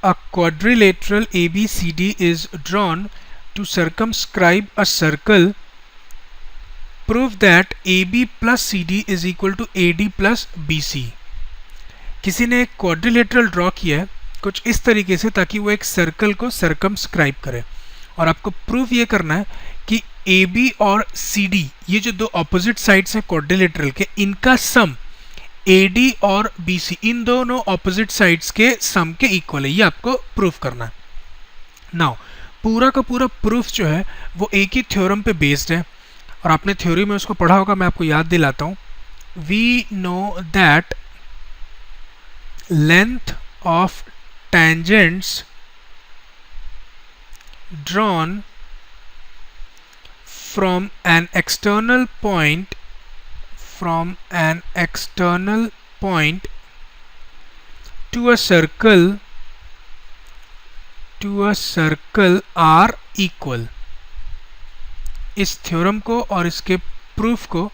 A quadrilateral ABCD is drawn to circumscribe a circle. Prove that AB plus CD is equal to AD plus BC. किसी ने एक quadrilateral draw किया है कुछ इस तरीके से ताकि वो एक सर्कल को सर्कमस्क्राइब करे, और आपको प्रूव ये करना है कि AB और CD ये जो दो ऑपोजिट साइड्स हैं क्वाड्रिलेटरल के, इनका सम AD और BC इन दोनों ऑपोजिट साइड्स के सम के इक्वल है। ये आपको प्रूफ करना है। नाउ पूरा का पूरा प्रूफ जो है वो एक ही थ्योरम पे बेस्ड है, और आपने थ्योरी में उसको पढ़ा होगा, मैं आपको याद दिलाता हूँ। We know that length of tangents drawn from an external point to a circle are equal। इस थ्योरम को और इसके प्रूफ को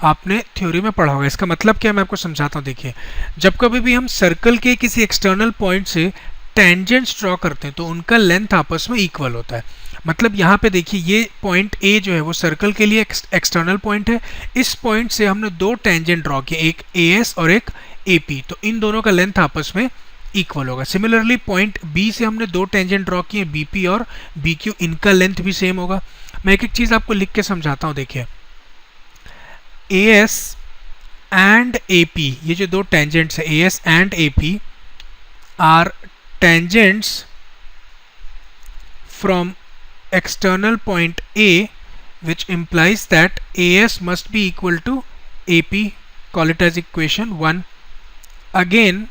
आपने थ्योरी में पढ़ा होगा। इसका मतलब क्या, मैं आपको समझाता हूँ। देखिए, जब कभी भी हम सर्कल के किसी एक्सटर्नल पॉइंट से टेंजेंट्स ड्रॉ करते हैं तो उनका लेंथ आपस में इक्वल होता है। मतलब यहाँ पे देखिए, ये पॉइंट ए जो है वो सर्कल के लिए एक्सटर्नल पॉइंट है। इस पॉइंट से हमने दो टेंजेंट ड्रॉ किए, एक AS और एक AP, तो इन दोनों का लेंथ आपस में इक्वल होगा। सिमिलरली पॉइंट B से हमने दो टेंजेंट ड्रॉ किए, BP और BQ, इनका लेंथ भी सेम होगा। मैं एक एक चीज़ आपको लिख के समझाता हूँ। देखिए, AS एंड AP, ये जो दो टेंजेंट्स है AS and AP are tangents from external point A, which implies that AS must be equal to AP. Call it as equation 1. Again,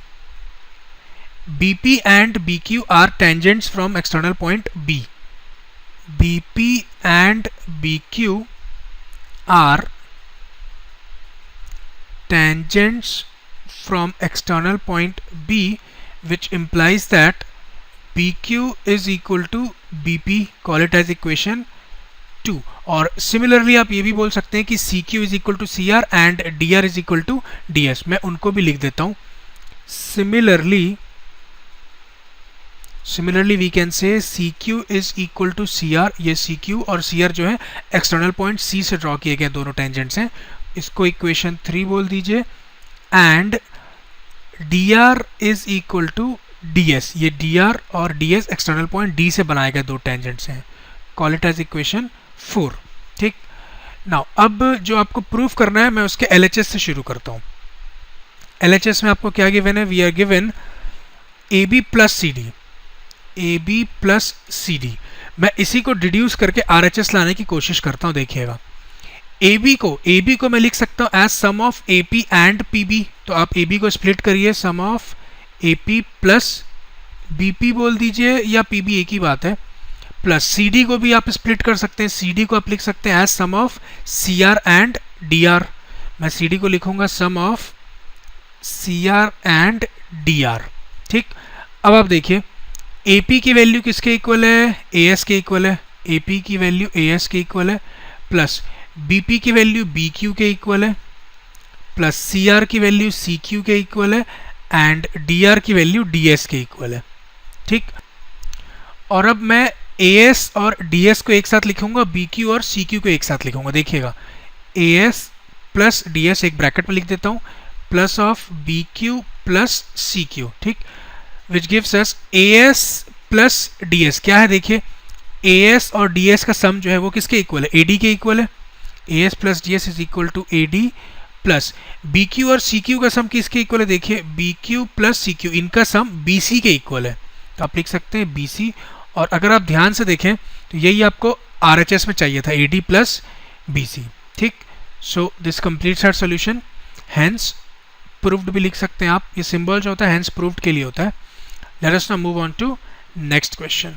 BP and BQ are tangents from external point B. BP and BQ are tangents from external point B, which implies that BQ is equal to BP. Call it as equation 2. और similarly आप ये भी बोल सकते हैं कि CQ is equal to CR and DR is equal to DS. मैं उनको भी लिख देता हूँ। Similarly we can say CQ is equal to CR. ये CQ और CR जो है एक्सटर्नल पॉइंट C से ड्रॉ किए गए दोनों टेंजेंट्स हैं, इसको इक्वेशन 3 बोल दीजिए। And DR is equal to DS, ये DR और DS एक्सटर्नल पॉइंट D से बनाए गए दो टेंजेंट्स हैं। Call it as equation 4। ठीक, नाउ अब जो आपको प्रूफ करना है मैं उसके LHS से शुरू करता हूँ। LHS में आपको क्या गिवन है? We are given AB plus CD। मैं इसी को डिड्यूस करके RHS लाने की कोशिश करता हूँ। देखिएगा, AB को मैं लिख सकता हूँ as sum of AP and PB। तो आप AB को स्प्लिट करिए, sum of AP plus BP बोल दीजिए, या PB एक ही बात है। प्लस CD को भी आप स्प्लिट कर सकते हैं, CD को आप लिख सकते हैं as sum of CR and DR। मैं CD को लिखूंगा sum of CR and DR। ठीक, अब आप देखिए AP की वैल्यू किसके इक्वल है? AS के इक्वल है। AP की वैल्यू AS के इक्वल है, प्लस BP की वैल्यू BQ के इक्वल है, प्लस CR की वैल्यू CQ के इक्वल है, एंड DR की वैल्यू DS के इक्वल है। ठीक, और अब मैं AS और DS को एक साथ लिखूंगा, BQ और CQ को एक साथ लिखूंगा। देखिएगा, AS प्लस DS एक ब्रैकेट में लिख देता हूँ, plus of BQ plus CQ। ठीक, which gives us AS plus DS। क्या है? देखिए, AS और DS का सम जो है वो किसके इक्वल है? AD के इक्वल है। AS plus DS is equal to AD, plus BQ और CQ का सम किसके इक्वल है? देखिए, BQ प्लस CQ, इनका सम BC के इक्वल है। तो आप लिख सकते हैं BC, और अगर आप ध्यान से देखें तो यही आपको RHS में चाहिए था, AD प्लस BC। ठीक, so this completes our solution. Hence proved भी लिख सकते हैं आप, ये सिंबल जो होता है हेंस प्रूव्ड के लिए होता है। Let us now move on to next question.